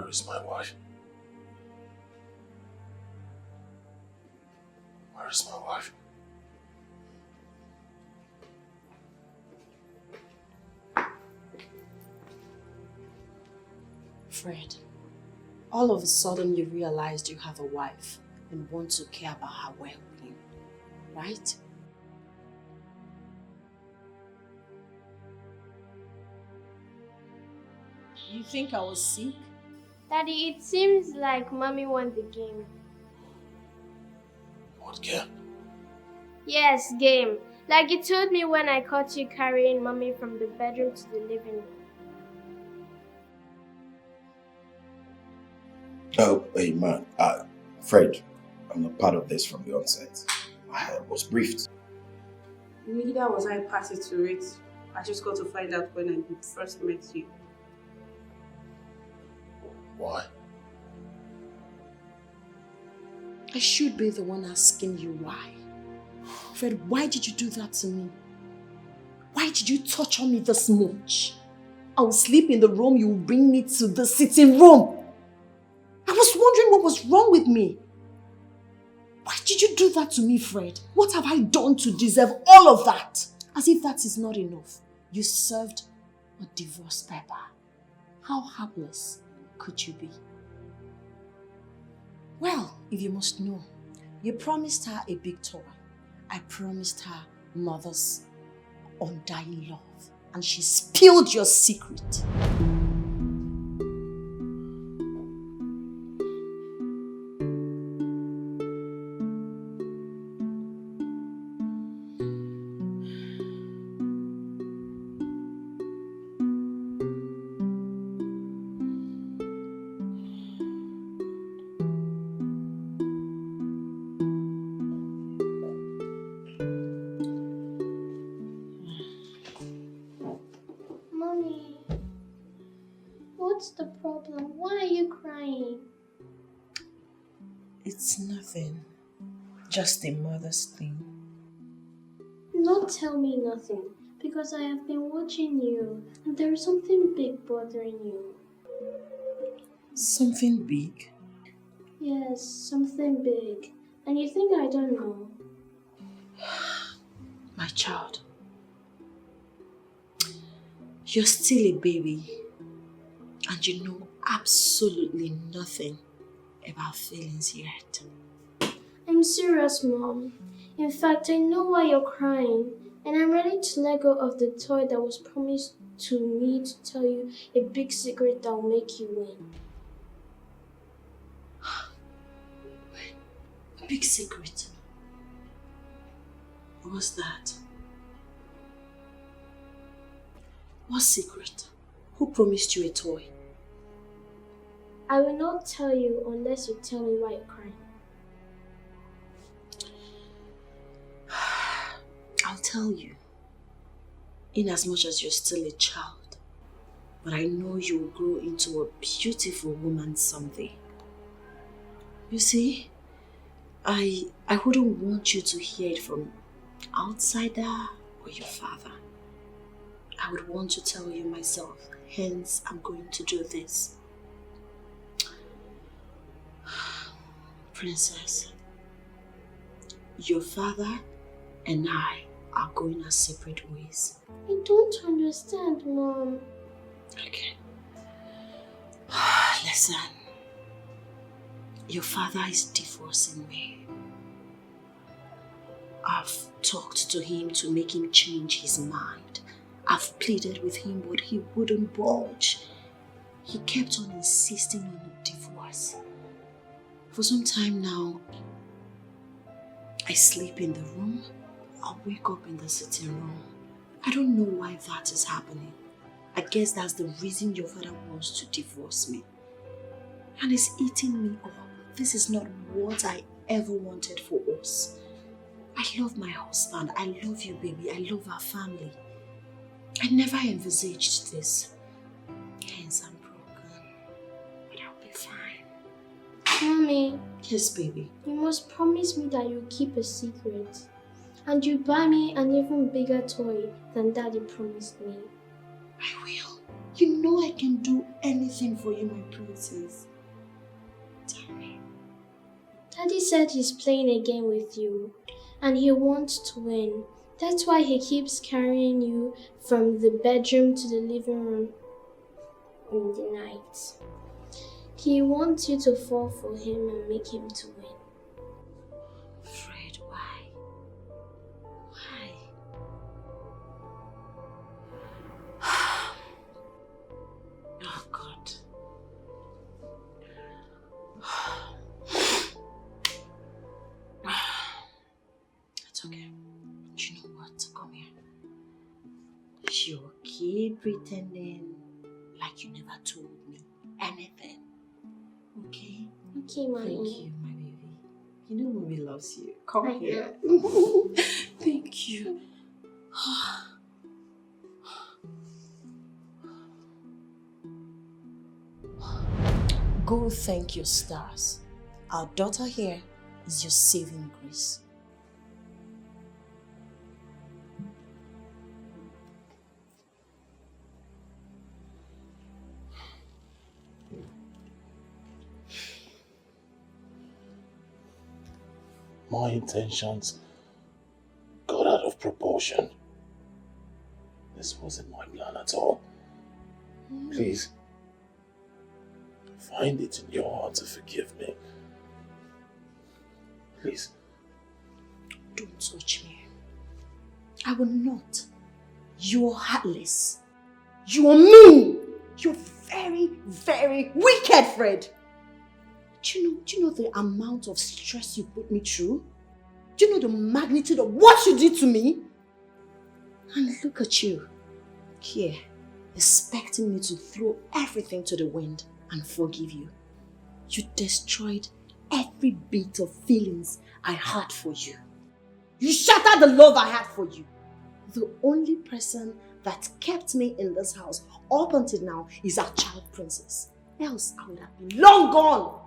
Where is my wife? Where is my wife? Fred, all of a sudden you realized you have a wife and want to care about her well-being, right? You think I was sick? Daddy, it seems like Mommy won the game. What game? Yes, game. Like you told me when I caught you carrying Mommy from the bedroom to the living room. Oh, hey man, Fred, I'm not part of this from the onset. I was briefed. Neither was I party to it. I just got to find out when I first met you. Why? I should be the one asking you why. Fred, why did you do that to me? Why did you torture me this much? I will sleep in the room, you will bring me to the sitting room. I was wondering what was wrong with me. Why did you do that to me, Fred? What have I done to deserve all of that? As if that is not enough. You served a divorce paper. How heartless could you be? Well, if you must know, you promised her a big toy. I promised her mother's undying love. And she spilled your secret. Mommy, what's the problem? Why are you crying? It's nothing. Just a mother's thing. Don't tell me nothing, because I have been watching you, and there is something big bothering you. Something big? Yes, something big. And you think I don't know? My child, you're still a baby, and you know absolutely nothing about feelings yet. I'm serious, Mom. In fact, I know why you're crying, and I'm ready to let go of the toy that was promised to me to tell you a big secret that will make you win. A big secret? What's that? What secret? Who promised you a toy? I will not tell you unless you tell me why you're crying. I'll tell you, inasmuch as you're still a child, but I know you'll grow into a beautiful woman someday. You see, I wouldn't want you to hear it from outsider or your father. I would want to tell you myself, hence I'm going to do this. Princess, your father and I are going our separate ways. I don't understand, Mom. Okay. Listen. Your father is divorcing me. I've talked to him to make him change his mind. I've pleaded with him, but he wouldn't budge. He kept on insisting on a divorce. For some time now, I sleep in the room. I'll wake up in the sitting room. I don't know why that is happening. I guess that's the reason your father wants to divorce me. And it's eating me up. This is not what I ever wanted for us. I love my husband. I love you, baby. I love our family. I never envisaged this. Hence, I'm broken. But I'll be fine. Mommy. Yes, baby. You must promise me that you'll keep a secret. And you buy me an even bigger toy than Daddy promised me. I will. You know I can do anything for you, my princess. Tell me. Daddy said he's playing a game with you and he wants to win. That's why he keeps carrying you from the bedroom to the living room in the night. He wants you to fall for him and make him to win. Fred, why? Why? Oh, God. It's okay. You know what? Come here. You keep pretending like you never told me anything. Okay? Okay, Mommy. Thank you, my baby. You know Mommy loves you. Come I here. Thank you. Go thank your stars. Our daughter here is your saving grace. My intentions got out of proportion. This wasn't my plan at all. Please, find it in your heart to forgive me. Please. Don't touch me. I will not. You're heartless. You're mean. You're very, very wicked, Fred. Do you know the amount of stress you put me through? Do you know the magnitude of what you did to me? And look at you, here, expecting me to throw everything to the wind and forgive you. You destroyed every bit of feelings I had for you. You shattered the love I had for you. The only person that kept me in this house up until now is our child princess. Else I would have been long gone.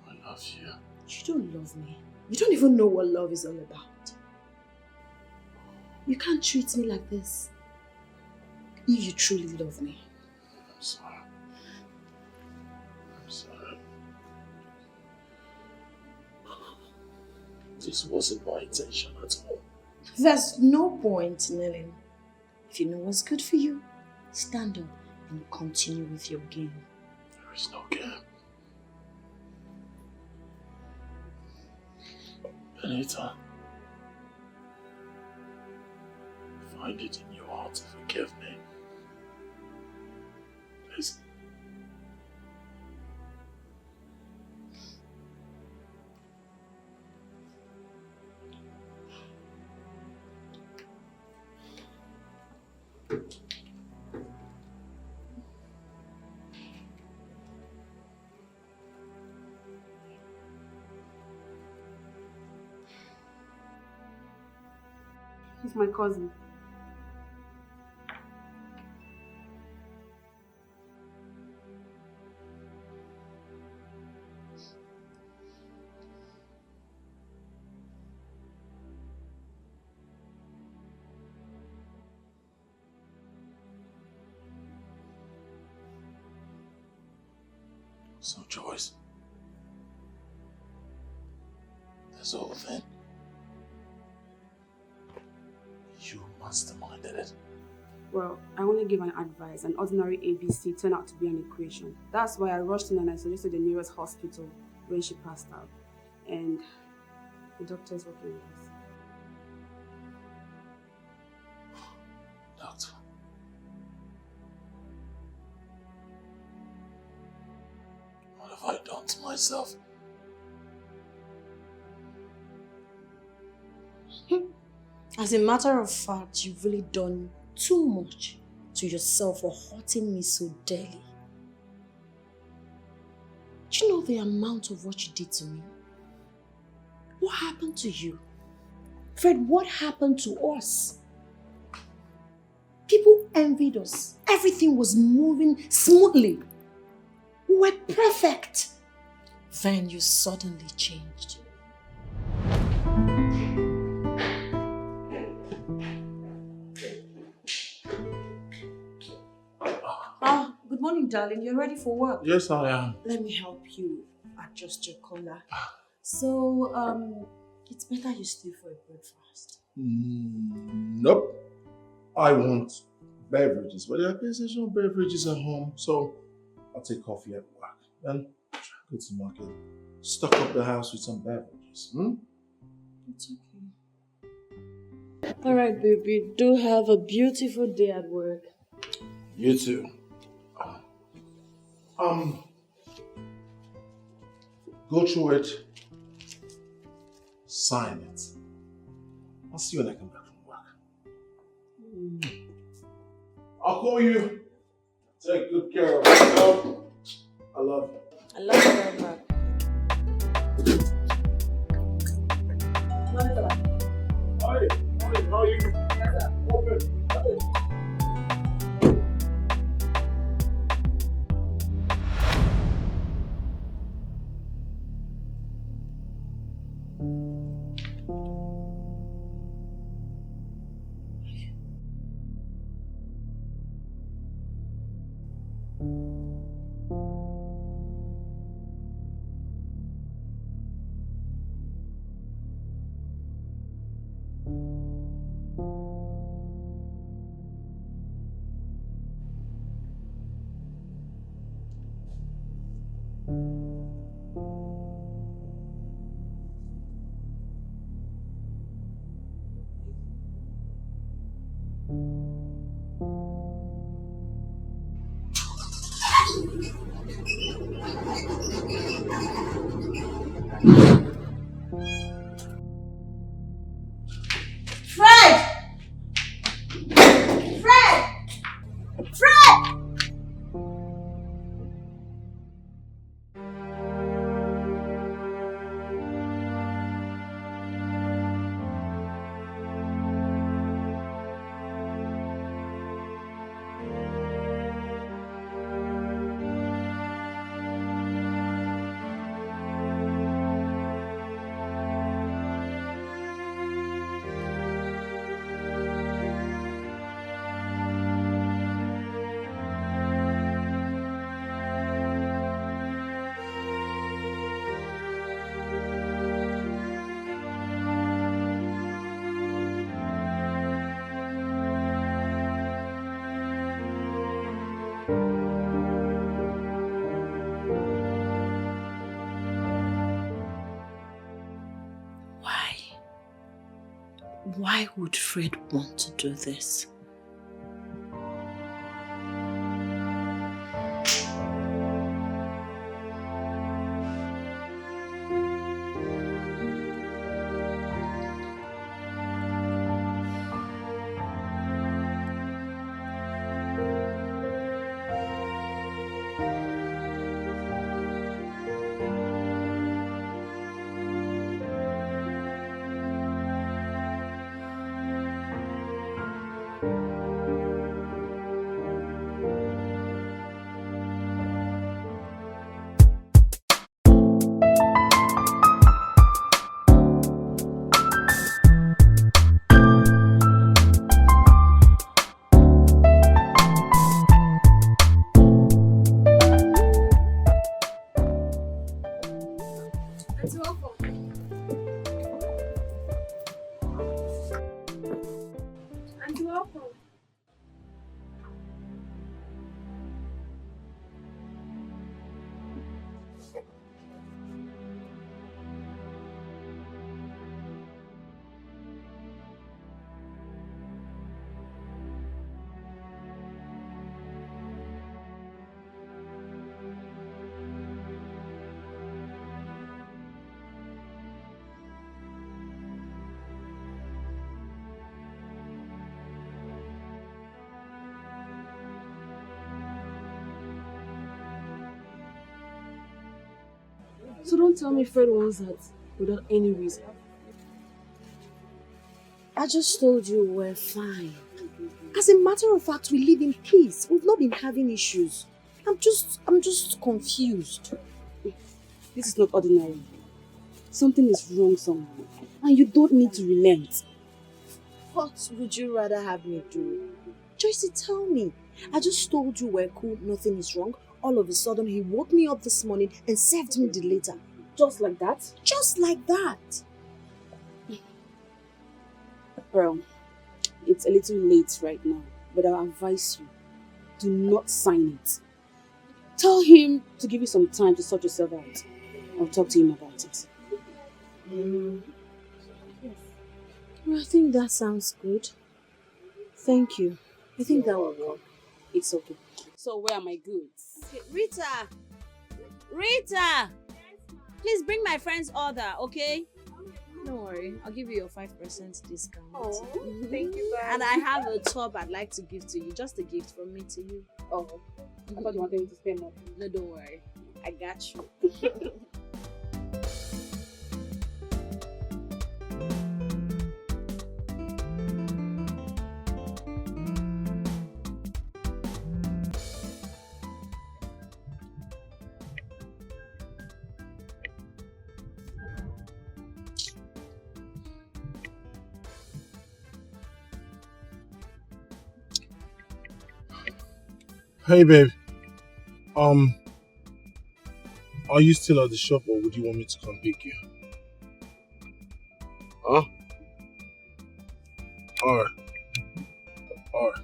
I love you. You don't love me. You don't even know what love is all about. You can't treat me like this. If you truly love me. I'm sorry. I'm sorry. This wasn't my intention at all. There's no point in kneeling. If you know what's good for you, stand up and continue with your game. There is no game. Benita, find it in your heart to forgive me. Please. He's my cousin. So, Joyce, that's all then. You masterminded it. Well, I only gave an advice. An ordinary ABC turned out to be an equation. That's why I rushed in and I suggested the nearest hospital when she passed out. And the doctor's working with us. Doctor. What have I done to myself? As a matter of fact, you've really done too much to yourself for hurting me so dearly. Do you know the amount of what you did to me? What happened to you? Fred, what happened to us? People envied us. Everything was moving smoothly. We were perfect. Then you suddenly changed. morning, darling. You're ready for work. Yes, I am. Let me help you adjust your collar. So, it's better you stay for a breakfast. Nope. I want beverages, but there's no beverages at home, so I'll take coffee at work. Then go to market, stock up the house with some beverages. It's okay. All right, baby. Do have a beautiful day at work. You too. Go through it. Sign it. I'll see you when I come back from work. I'll call you. Take good care of yourself. I love you. I love you very much. Hi, how are you? Open. Why would Fred want to do this? So don't tell me Fred wants that without any reason. I just told you we're fine. As a matter of fact, we live in peace. We've not been having issues. I'm just confused. This is not ordinary. Something is wrong somewhere. And you don't need to relent. What would you rather have me do? Joyce, tell me. I just told you we're cool, nothing is wrong. All of a sudden, he woke me up this morning and served me the letter. Just like that? Just like that. Well, it's a little late right now, but I'll advise you, do not sign it. Tell him to give you some time to sort yourself out. I'll talk to him about it. Well, I think that sounds good. Thank you. I think that will work. It's okay. So where are my goods? Okay, Rita! Rita! Please bring my friend's order, okay? Don't worry, I'll give you your 5% discount. Oh, thank you very much. And I have a top I'd like to give to you. Just a gift from me to you. Oh, I thought you wanted me to spend more. No, don't worry. I got you. Hey, babe. Are you still at the shop or would you want me to come pick you? Huh? Alright. Alright.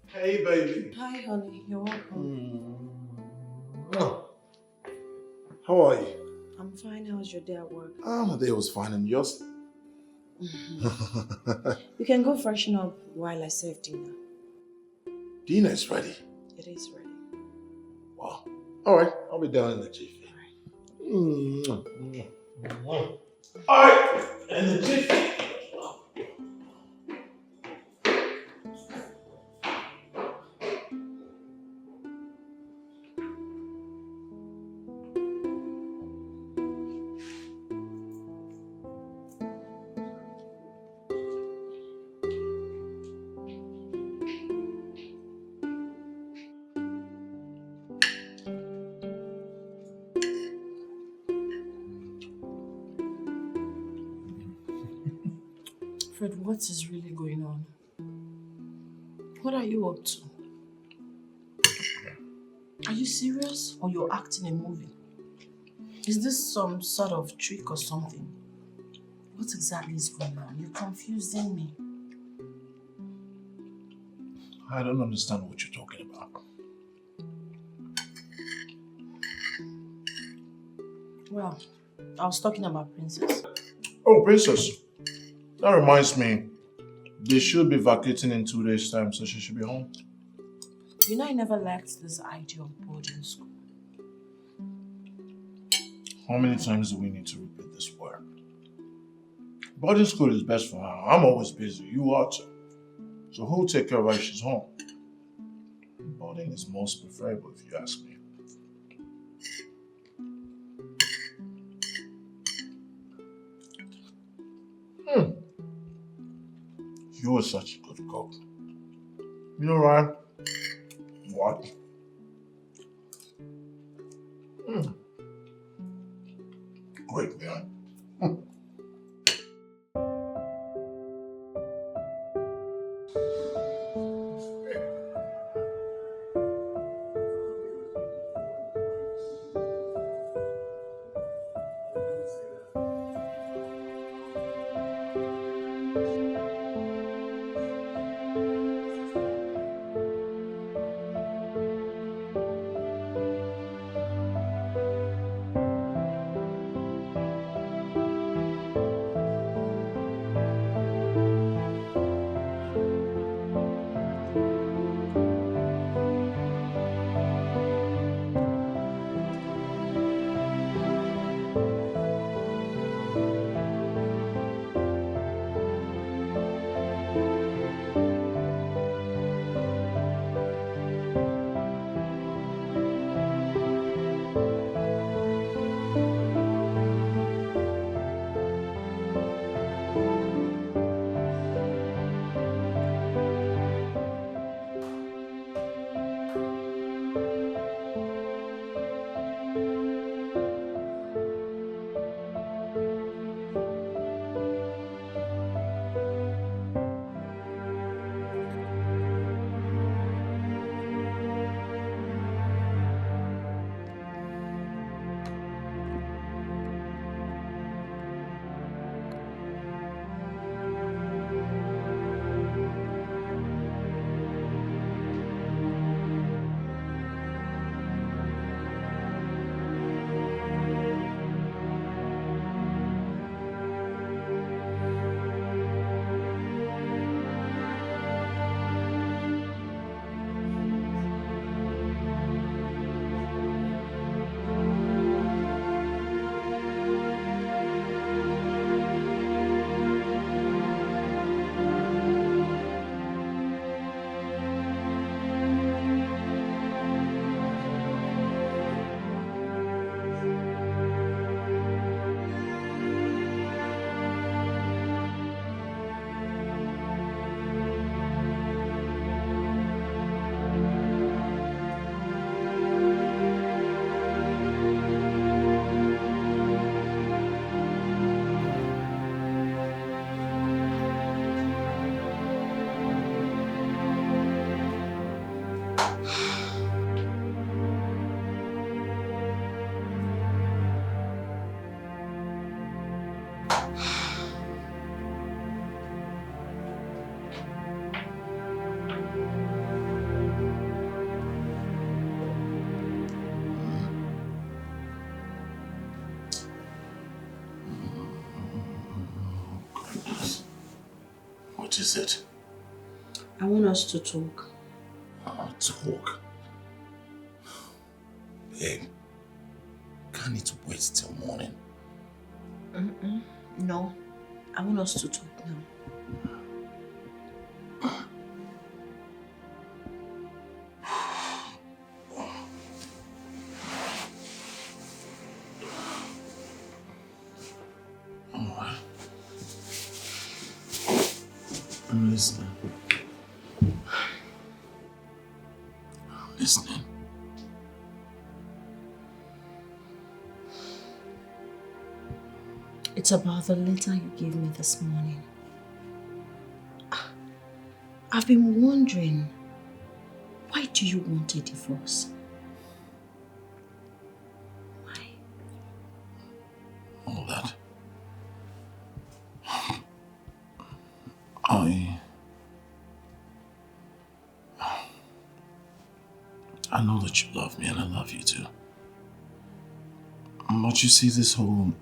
Hey, baby. Hi, honey. You're welcome. How are you? I'm fine. How's your day at work? My day was fine and yours? You can go freshen up while I serve dinner. Dinner is ready. It is ready. Wow. Alright, I'll be down in the jiffy. Alright, in the jiffy. Fred, what is really going on? What are you up to? Are you serious or you're acting a movie? Is this some sort of trick or something? What exactly is going on? You're confusing me. I don't understand what you're talking about. Well, I was talking about Princess. Oh, Princess. That reminds me, they should be vacating in 2 days' time, so she should be home. You know, I never liked this idea of boarding school. How many times do we need to repeat this word? Boarding school is best for her. I'm always busy. You are too. So who'll take care of her if she's home? Boarding is most preferable if you ask me. You were such a good cook. You know, Ryan? What? Great, man. What is it? I want us to talk. Talk? Babe, can it wait till morning? No, I want us to talk now. Alright. I'm listening. I'm listening. It's about the letter you gave me this morning. I've been wondering, why do you want a divorce? Why? All that. I know that you love me and I love you too. But you see, this whole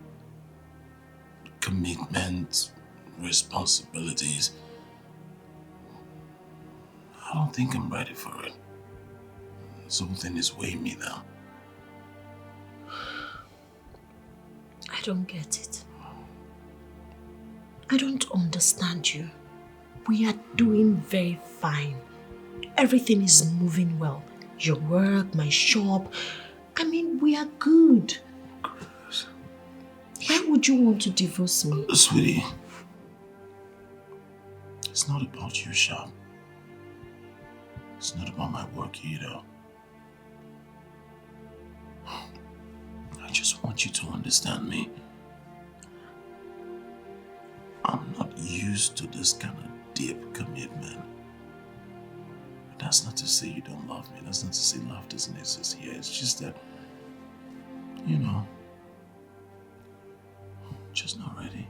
commitment, responsibilities, I don't think I'm ready for it. Something is weighing me down. I don't get it. I don't understand you. We are doing very fine. Everything is moving well. Your work, my shop. I mean, we are good. Why would you want to divorce me? Sweetie, it's not about your shop. It's not about my work either. I just want you to understand me. I'm not used to this kind of deep commitment. But that's not to say you don't love me. That's not to say love doesn't exist here. It's just that, you know, I'm just not ready.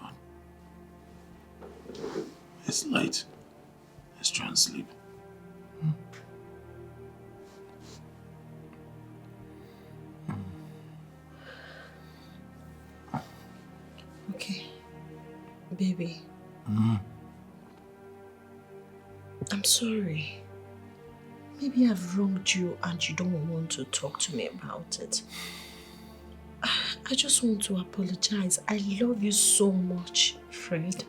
But it's late. Let's try and sleep. Okay. Baby. I'm sorry. Maybe I've wronged you and you don't want to talk to me about it. I just want to apologize. I love you so much, Fred.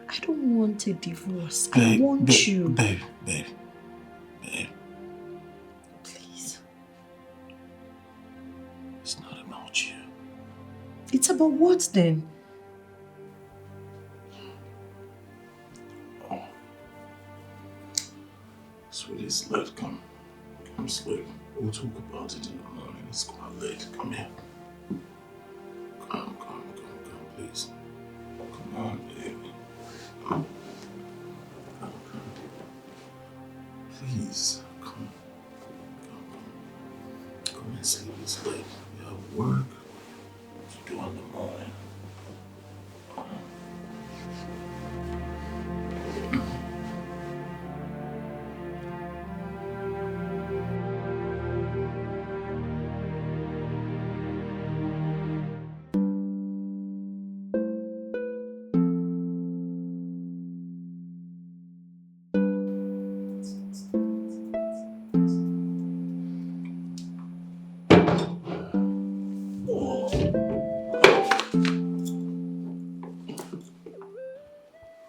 I don't want a divorce. Babe, I want you. Babe. Please. It's not about you. It's about what then? Sweetie, it's late. Come sleep. We'll talk about it in the morning. It's quite late. Come here. Come, please. Come on, baby. Come. Please, come and sleep. It's late. We have work to do in the morning.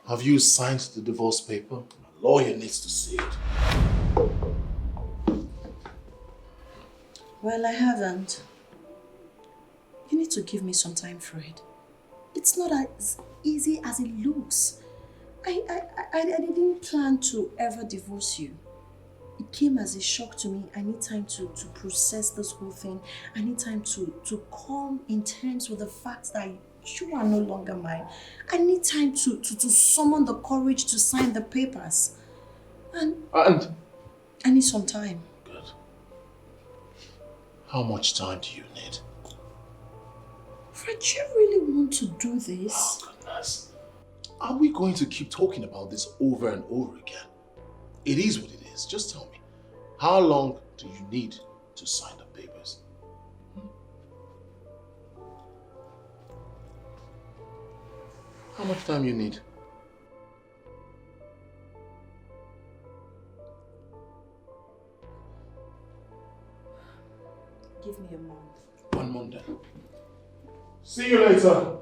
Have you signed the divorce paper? My lawyer needs to see it. Well, I haven't. You need to give me some time, Fred. It's not as easy as it looks. I didn't plan to ever divorce you. It came as a shock to me. I need time to process this whole thing. I need time to come in terms with the fact that you are no longer mine. I need time to summon the courage to sign the papers. And I need some time. Good. How much time do you need? Fred, you really want to do this? Oh, goodness. Are we going to keep talking about this over and over again? It is what it is. Just tell me, how long do you need to sign the papers? How much time you need? Give me a month. 1 month then. See you later.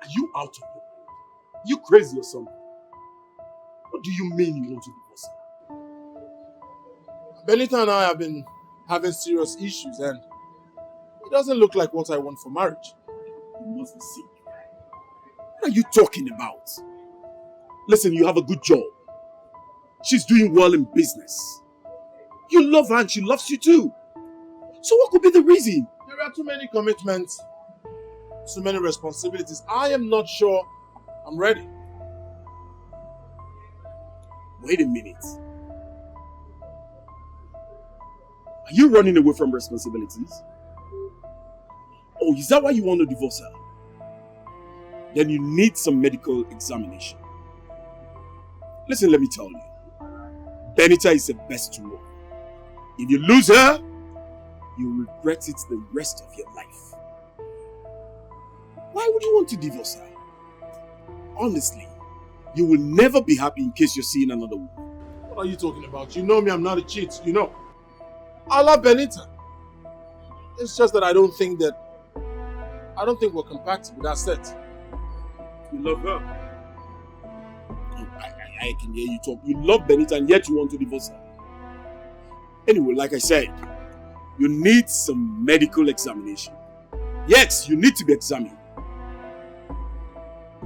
Are you out of your mind? You crazy or something? What do you mean you want to divorce her? Benita and I have been having serious issues and it doesn't look like what I want for marriage. You must be sick. What are you talking about? Listen, you have a good job. She's doing well in business. You love her and she loves you too. So what could be the reason? There are too many commitments, too many responsibilities. I am not sure I'm ready. Wait a minute. Are you running away from responsibilities? Oh, is that why you want to divorce her? Then you need some medical examination. Listen, let me tell you. Benita is the best to know. If you lose her, you'll regret it the rest of your life. Why would you want to divorce her? Honestly, you will never be happy in case you're seeing another woman. What are you talking about? You know me, I'm not a cheat, you know. I love Benita. It's just that I don't think we're compatible, that's it. You love her. I can hear you talk. You love Benita and yet you want to divorce her. Anyway, like I said, you need some medical examination. Yes, you need to be examined.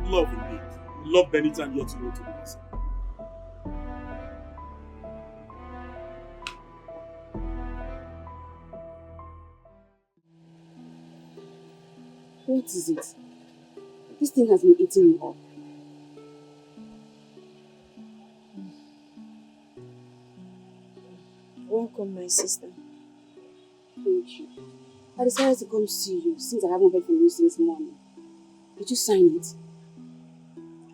Love indeed. You love Benita and yet you want to divorce her. What is it? This thing has been eating me up. Welcome, my sister. Thank you. I decided to come see you since I haven't heard from you since morning. Did you sign it?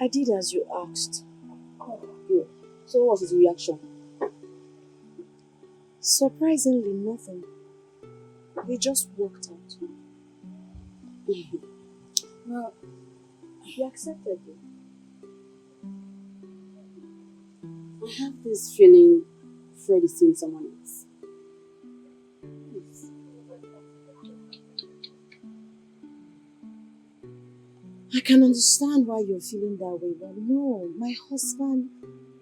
I did as you asked. Oh, good. So what was his reaction? Surprisingly, nothing. He just walked out. Well, He accepted you. I have this feeling Fred is seeing someone else. Yes. I can understand why you're feeling that way, but no, my husband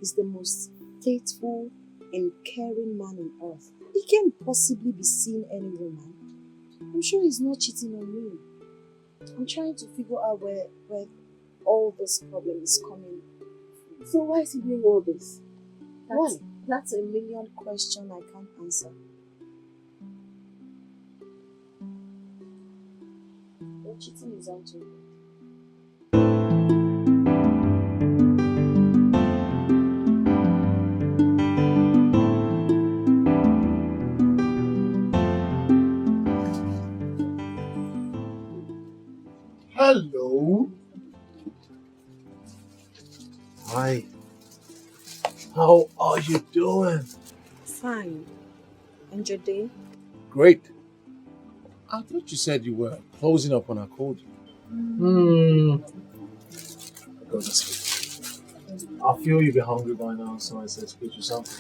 is the most faithful and caring man on earth. He can't possibly be seeing any woman. I'm sure he's not cheating on me. I'm trying to figure out where all this problem is coming from. So why is he doing all this? Why? That's a million question I can't answer. But cheating is out to you. Hello. Hi. How are you doing? Fine. And your day? Great. I thought you said you were closing up when I called you. Go to sleep. I feel you'll be hungry by now, so I said to get you something.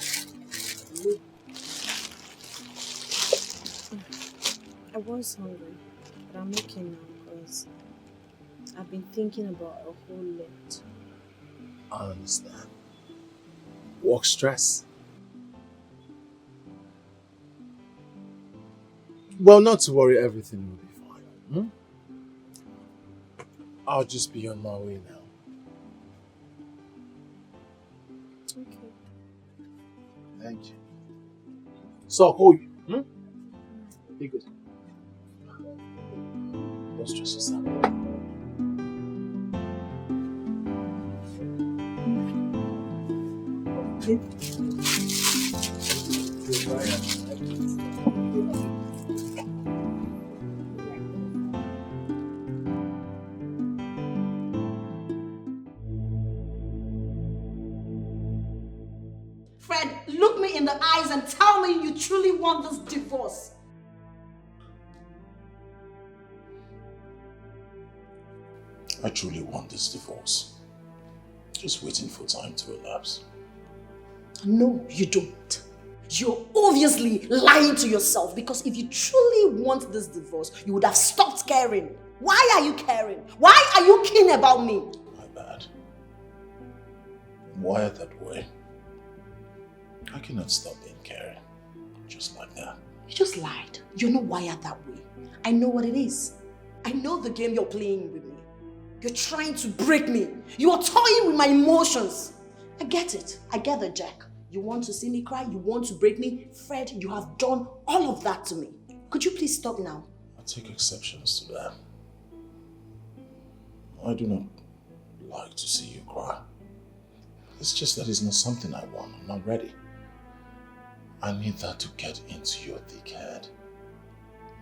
I was hungry, but I'm okay now because I've been thinking about a whole lot. I understand. Work stress. Well, not to worry, everything will be fine. I'll just be on my way now. Okay. Thank you. So I'll call you. Be good. Don't stress yourself. look me in the eyes and tell me you truly want this divorce? I truly want this divorce. Just waiting for time to elapse. No, you don't. You're obviously lying to yourself, because if you truly want this divorce, you would have stopped caring. Why are you caring? Why are you keen about me? My bad. I'm wired that way. I cannot stop being caring. Just like that. You just lied. You're not wired that way. I know what it is. I know the game you're playing with me. You're trying to break me. You are toying with my emotions. I get it. I get it, Jack. You want to see me cry? You want to break me? Fred, you have done all of that to me. Could you please stop now? I take exceptions to that. I do not like to see you cry. It's just that it's not something I want. I'm not ready. I need that to get into your thick head.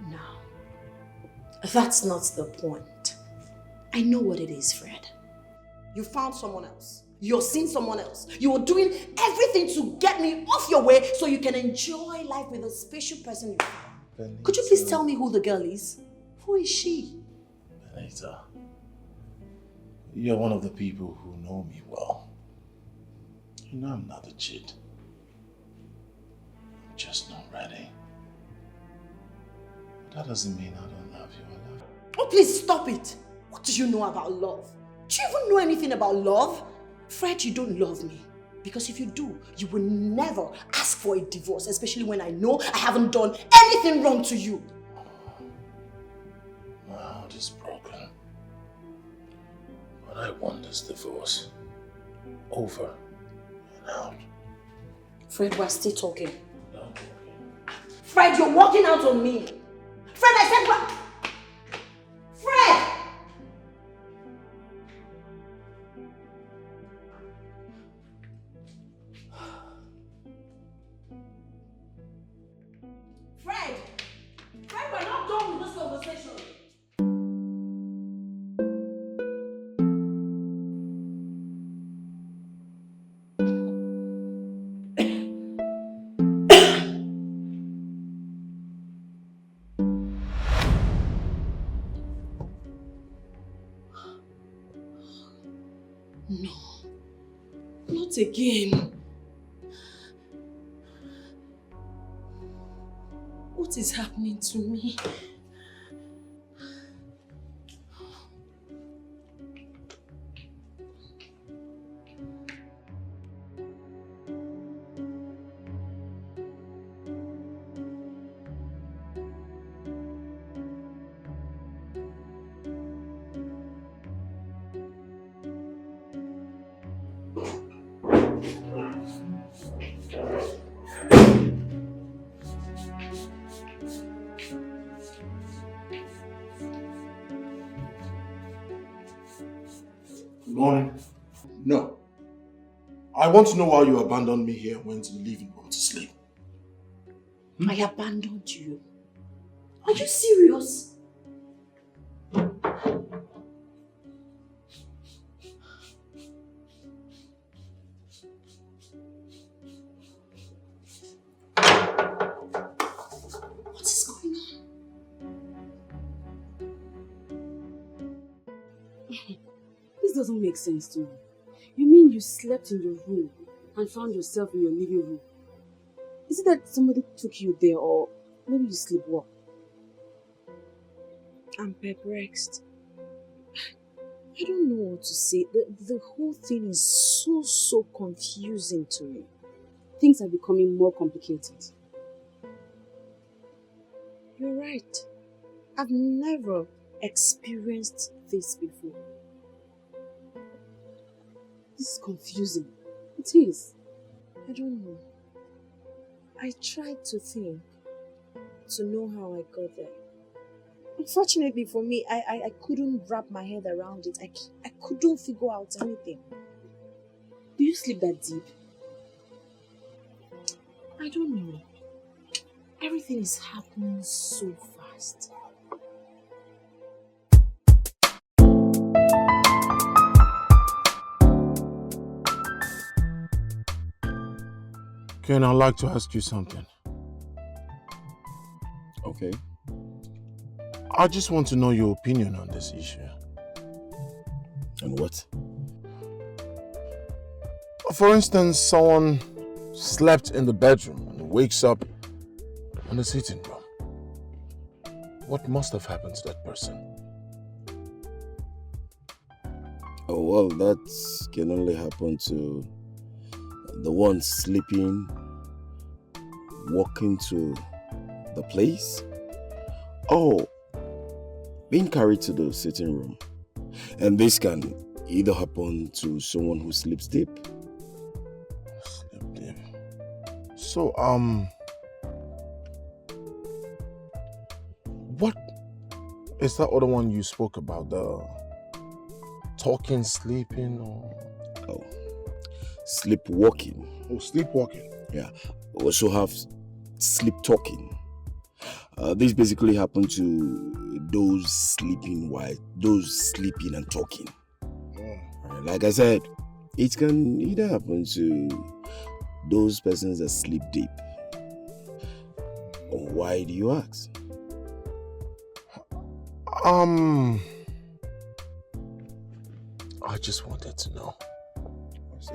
No. That's not the point. I know what it is, Fred. You found someone else. You're seeing someone else. You are doing everything to get me off your way so you can enjoy life with a special person you found. Benita. Could you please tell me who the girl is? Who is she? Benita, you're one of the people who know me well. You know I'm not a cheat. I'm just not ready. That doesn't mean I don't love you. I love you. Oh, please stop it. What do you know about love? Do you even know anything about love? Fred, you don't love me. Because if you do, you will never ask for a divorce, especially when I know I haven't done anything wrong to you. My heart is broken. But I want this divorce. Over and out. Fred, we're still talking. Not talking. Fred, you're walking out on me. Fred, I said what? Fred! Fred! Fred, we're not done with this conversation. No, not again. What is happening to me? Good morning. No. I want to know why you abandoned me here and went to the living room to sleep. I abandoned you. Are you serious? What is going on? This doesn't make sense to me. You mean you slept in your room and found yourself in your living room? Is it that somebody took you there, or maybe you sleepwalk? I'm perplexed. I don't know what to say. The whole thing is so confusing to me. Things are becoming more complicated. You're right. I've never experienced this before. This is confusing. It is. I don't know. I tried to think, to know how I got there. Unfortunately for me, I couldn't wrap my head around it. I couldn't figure out anything. Do you sleep that deep? I don't know. Everything is happening so fast. Ken, I'd like to ask you something. Okay. I just want to know your opinion on this issue. And what? For instance, someone slept in the bedroom and wakes up in the sitting room. What must have happened to that person? Oh, well, that can only happen to the one sleeping, walking to the place, or being carried to the sitting room. And this can either happen to someone who sleeps deep. Sleep deep. So, what is that other one you spoke about? The talking, sleeping, or? Oh, sleepwalking. Oh, sleepwalking. Yeah. We also have sleep talking. This basically happen to those sleeping and talking. Right, like I said, it can either happen to those persons that sleep deep. Why do you ask? I just wanted to know. I see.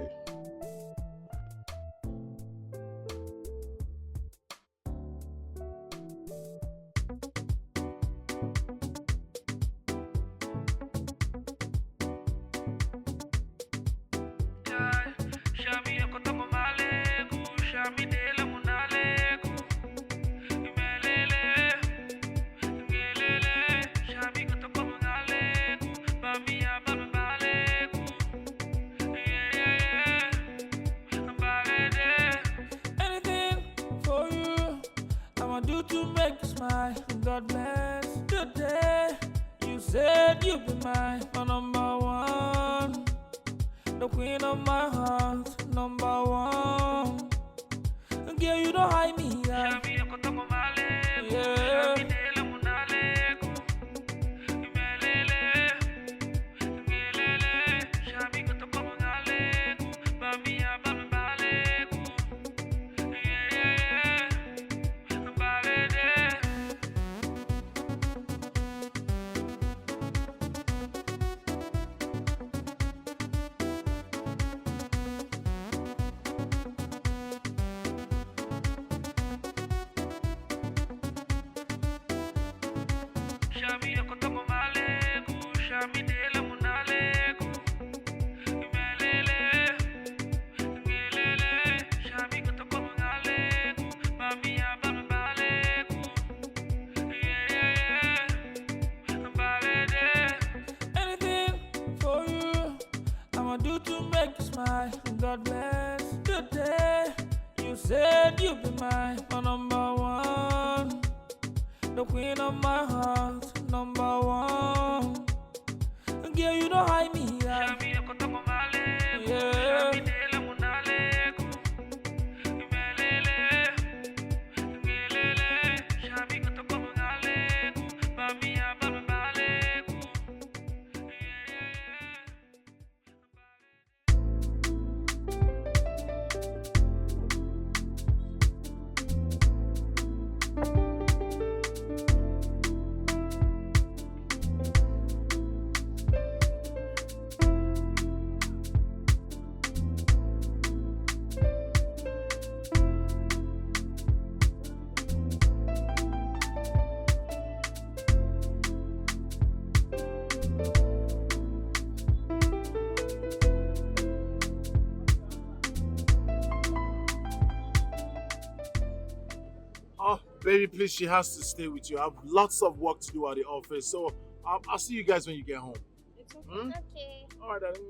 Baby, please, she has to stay with you. I have lots of work to do at the office, so I'll see you guys when you get home. It's okay. Okay. All right, darling.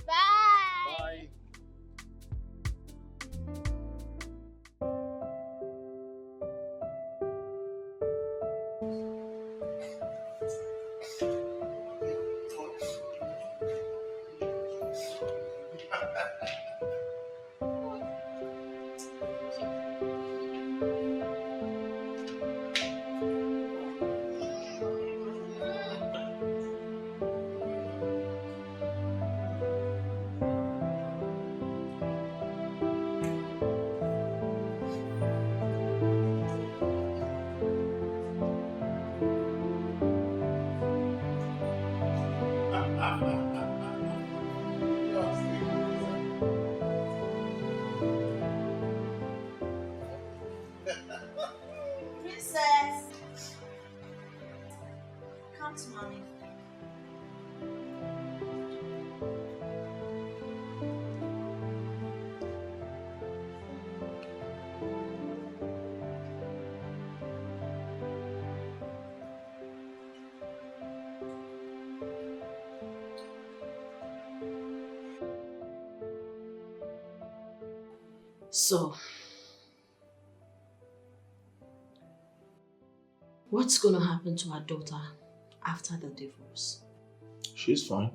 Bye. Bye. Come to mommy. So, what's gonna happen to our daughter after the divorce? She's fine.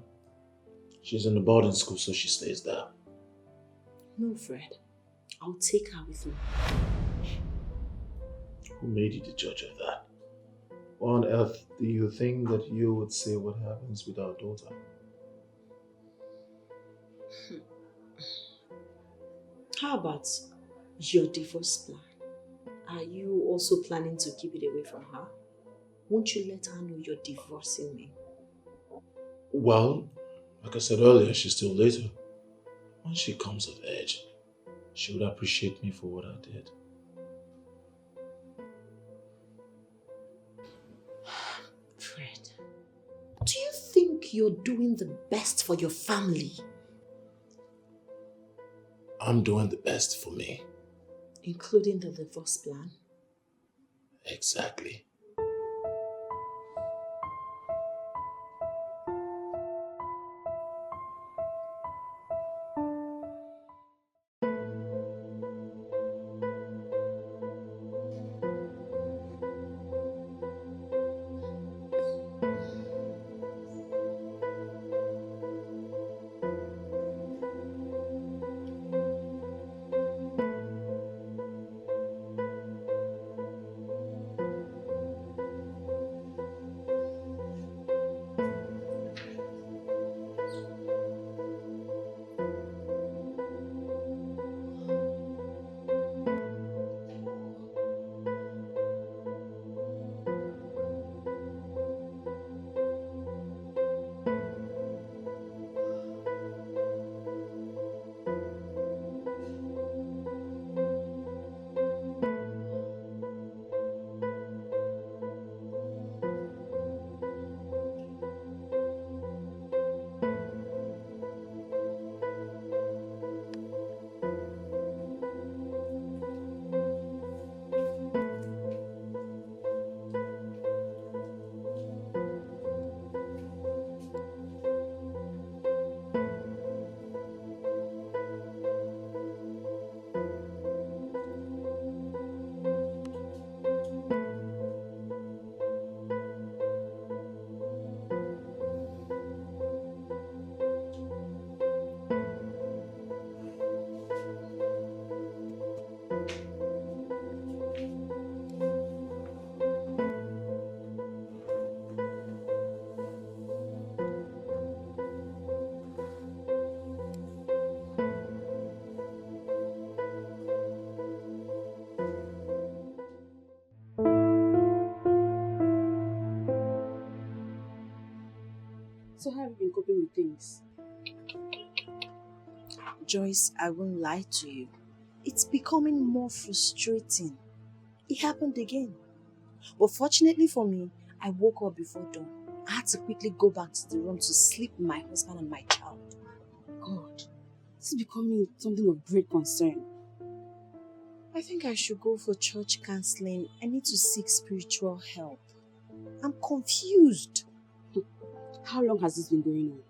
She's in the boarding school, so she stays there. No, Fred. I'll take her with me. Who made you the judge of that? Why on earth do you think that you would say what happens with our daughter? How about your divorce plan? Are you also planning to keep it away from her? Won't you let her know you're divorcing me? Well, like I said earlier, she's still little. When she comes of age, she would appreciate me for what I did. Fred, do you think you're doing the best for your family? I'm doing the best for me. Including the divorce plan? Exactly. So how have you been coping with things? Joyce, I won't lie to you. It's becoming more frustrating. It happened again. But fortunately for me, I woke up before dawn. I had to quickly go back to the room to sleep with my husband and my child. God, this is becoming something of great concern. I think I should go for church counseling. I need to seek spiritual help. I'm confused. How long has this been going on?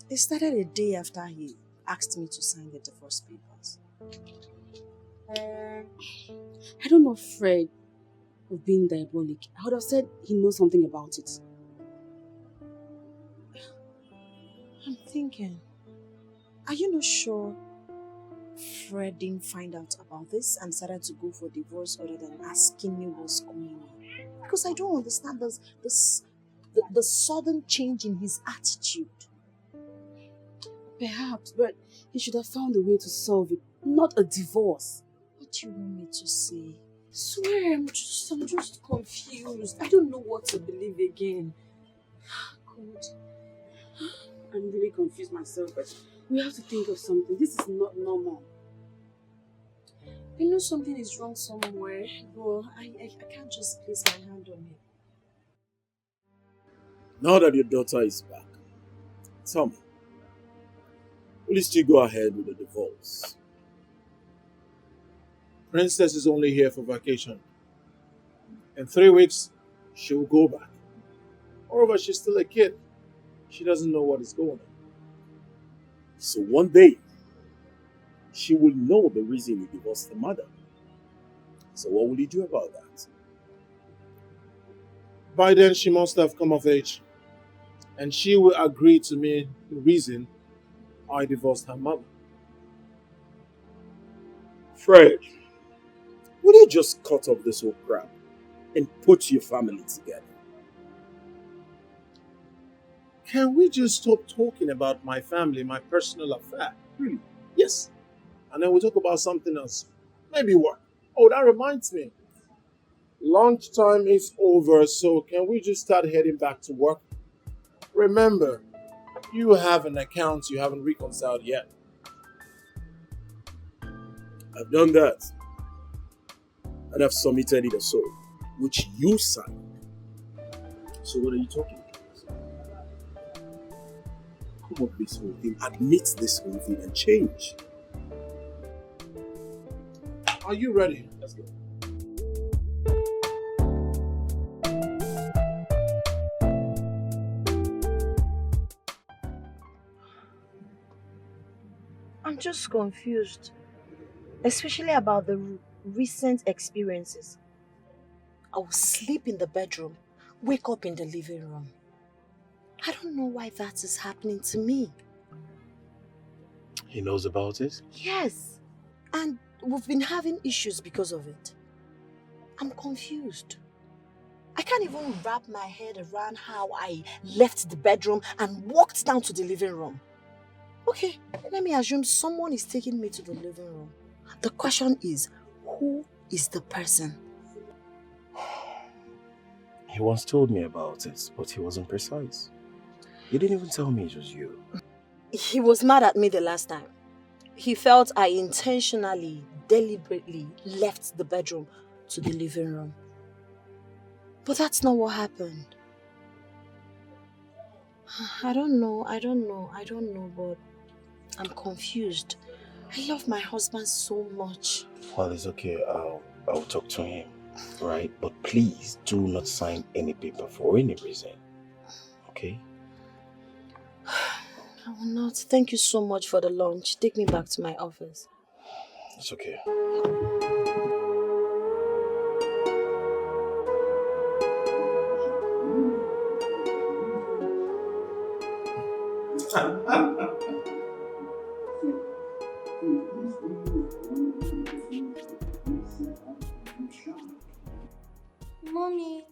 It started a day after he asked me to sign the divorce papers. I don't know Fred of being diabolic. I would have said he knows something about it. I'm thinking, are you not sure Fred didn't find out about this and decided to go for divorce other than asking me what's going on? Because I don't understand the sudden change in his attitude. Perhaps, but he should have found a way to solve it, not a divorce. What do you want me to say? Swear, I'm just confused. I don't know what to believe again. God, I'm really confused myself, but we have to think of something. This is not normal. I know something is wrong somewhere, but I can't just place my hand on it. Now that your daughter is back, tell me, will you still go ahead with the divorce? Princess is only here for vacation. In 3 weeks, she will go back. Moreover, she's still a kid. She doesn't know what is going on. So one day, she will know the reason you divorced the mother. So what will you do about that? By then, she must have come of age. And she will agree to me the reason I divorced her mother. Fred, will you just cut off this whole crap and put your family together? Can we just stop talking about my family, my personal affair? Really? Yes. And then we'll talk about something else. Maybe work. Oh, that reminds me. Lunchtime is over, so can we just start heading back to work? Remember, you have an account you haven't reconciled yet. I've done that. And I've submitted it also, which you signed. So what are you talking about? Come up this whole thing, admit this whole thing and change. Are you ready? Let's go. I'm just confused, especially about the recent experiences. I will sleep in the bedroom, wake up in the living room. I don't know why that is happening to me. He knows about it? Yes, and we've been having issues because of it. I'm confused. I can't even wrap my head around how I left the bedroom and walked down to the living room. Okay, let me assume someone is taking me to the living room. The question is, who is the person? He once told me about it, but he wasn't precise. He didn't even tell me it was you. He was mad at me the last time. He felt I intentionally, deliberately left the bedroom to the living room. But that's not what happened. I don't know, but I'm confused. I love my husband so much. Well, it's okay. I'll talk to him, right? But please do not sign any paper for any reason, okay? I will not. Thank you so much for the lunch. Take me back to my office. It's okay. Mommy,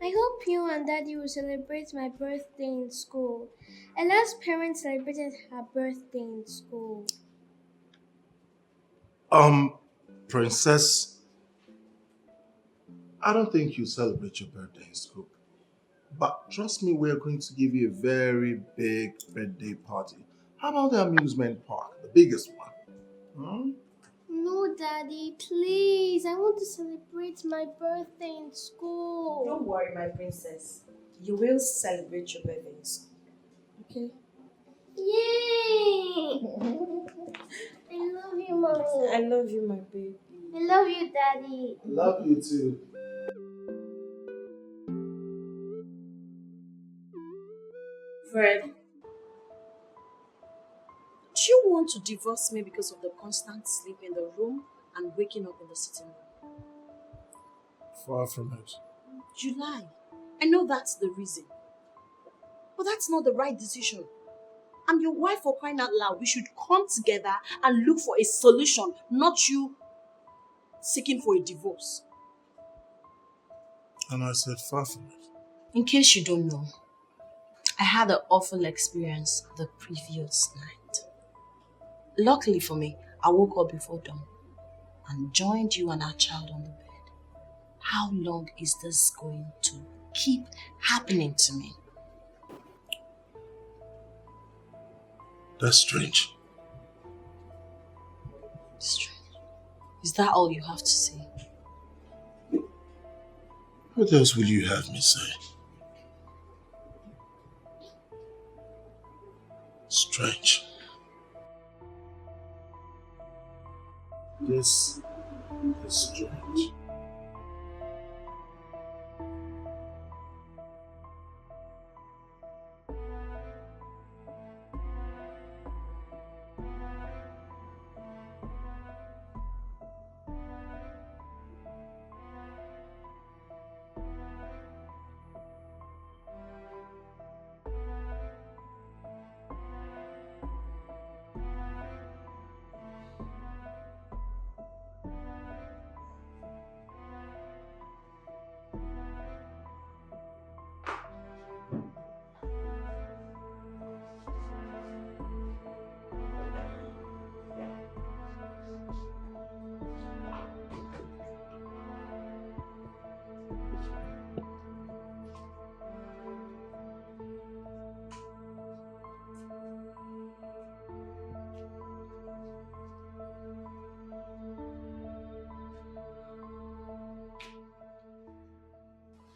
I hope you and Daddy will celebrate my birthday in school. Ella's parents celebrated her birthday in school. Princess, I don't think you celebrate your birthday in school. But trust me, we're going to give you a very big birthday party. How about the amusement park, the biggest one? Hmm? No, Daddy, please. I want to celebrate my birthday in school. Don't worry, my princess. You will celebrate your birthday in school. Okay? Yay! I love you, Mommy. I love you, my baby. I love you, Daddy. Love you too. Fred, do you want to divorce me because of the constant sleep in the room and waking up in the sitting room? Far from it. You lie. I know that's the reason. But that's not the right decision. I'm your wife, for crying out loud. We should come together and look for a solution, not you seeking for a divorce. And I said far from it. In case you don't know, I had an awful experience the previous night. Luckily for me, I woke up before dawn and joined you and our child on the bed. How long is this going to keep happening to me? That's strange. Strange. Is that all you have to say? What else will you have me say? Strange. This is strange.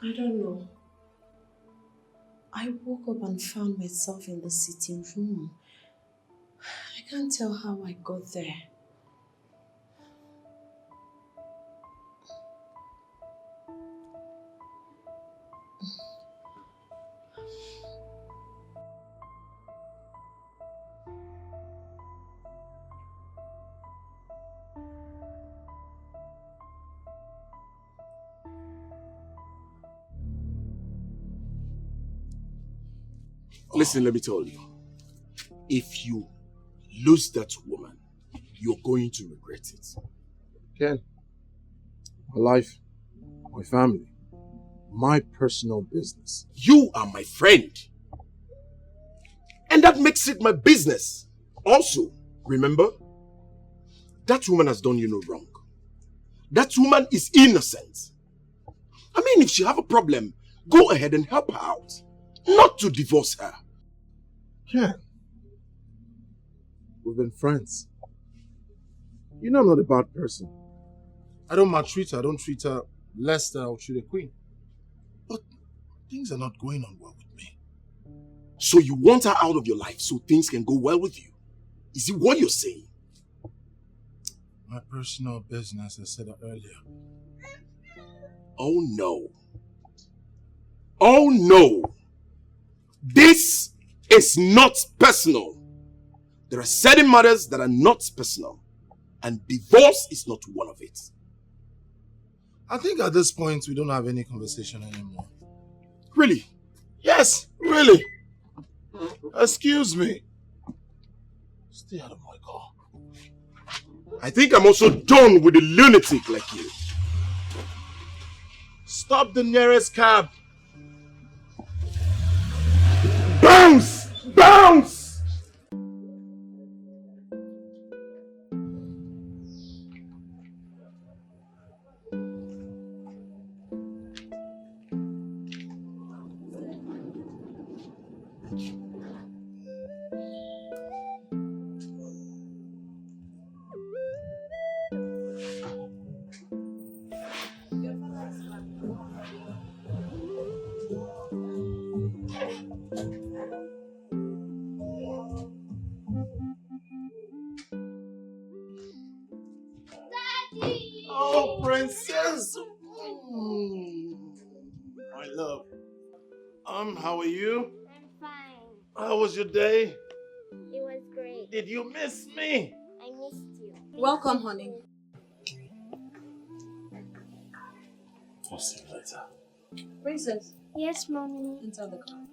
I don't know. I woke up and found myself in the sitting room. I can't tell how I got there. Listen, let me tell you. If you lose that woman, you're going to regret it. Ken, my life, my family, my personal business. You are my friend. And that makes it my business. Also, remember, that woman has done you no wrong. That woman is innocent. I mean, if she have a problem, go ahead and help her out. Not to divorce her. Ken, we've been friends. You know I'm not a bad person. I don't maltreat her. I don't treat her less than I would treat a queen. But things are not going on well with me. So you want her out of your life so things can go well with you? Is it what you're saying? My personal business, I said that earlier. Oh no. Oh no. This is not personal. There are certain matters that are not personal. And divorce is not one of it. I think at this point we don't have any conversation anymore. Really? Yes, really. Excuse me. Stay out of my car. I think I'm also done with a lunatic like you. Stop the nearest cab. Bounce! Bounce! Oh, princess. My love. How are you? I'm fine. How was your day? It was great. Did you miss me? I missed you. Welcome, honey. I'll see you later. Princess, Yes, Mommy. enter the car.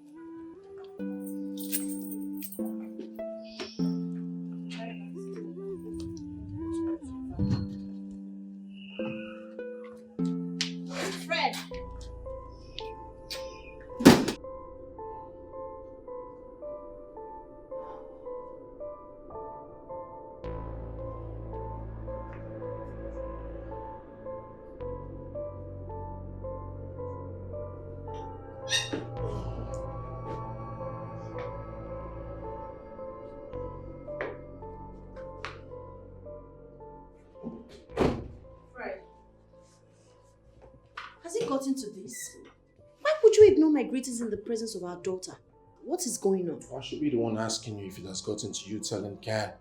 Fred. Has it gotten to this? Why would you ignore my greetings in the presence of our daughter? What is going on? I should be the one asking you if it has gotten to you telling Ken.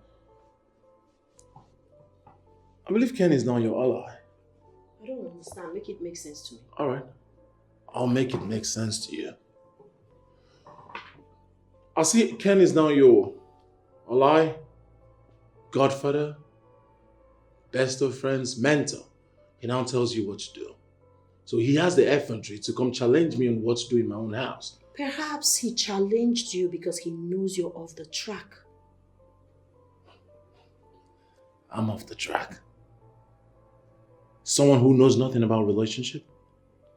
I believe Ken is now your ally. I don't understand. Make it make sense to me. Alright. I'll make it make sense to you. I see Ken is now your ally, godfather, best of friends, mentor. He now tells you what to do. So he has the effrontery to come challenge me on what to do in my own house. Perhaps he challenged you because he knows you're off the track. I'm off the track. Someone who knows nothing about relationship,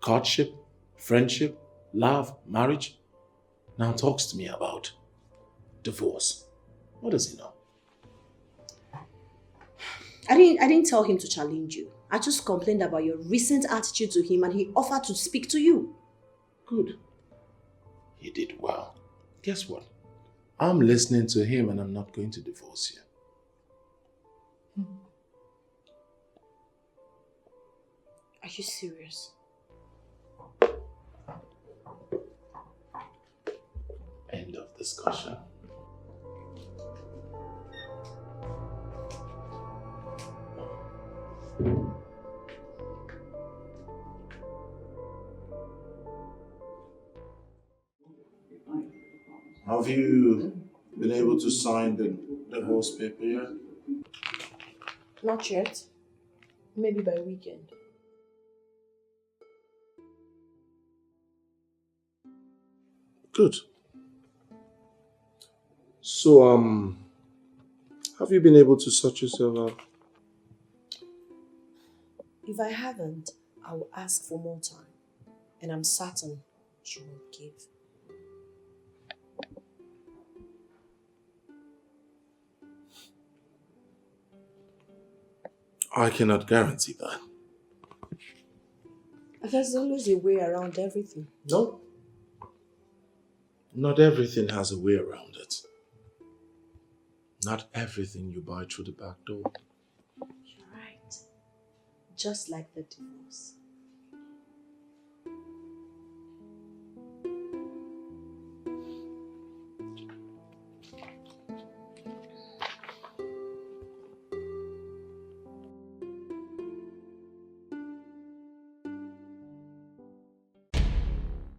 courtship, friendship, love, marriage, now talks to me about divorce. What does he know? I didn't tell him to challenge you. I just complained about your recent attitude to him and he offered to speak to you. Good. He did well. Guess what? I'm listening to him and I'm not going to divorce you. Are you serious? End of discussion. Have you been able to sign the divorce paper yet? Not yet. Maybe by weekend. Good. So, have you been able to sort yourself out? If I haven't, I will ask for more time. And I'm certain she will give. I cannot guarantee that. There's always a way around everything. No. Not everything has a way around it. Not everything you buy through the back door. You're right. Just like the divorce.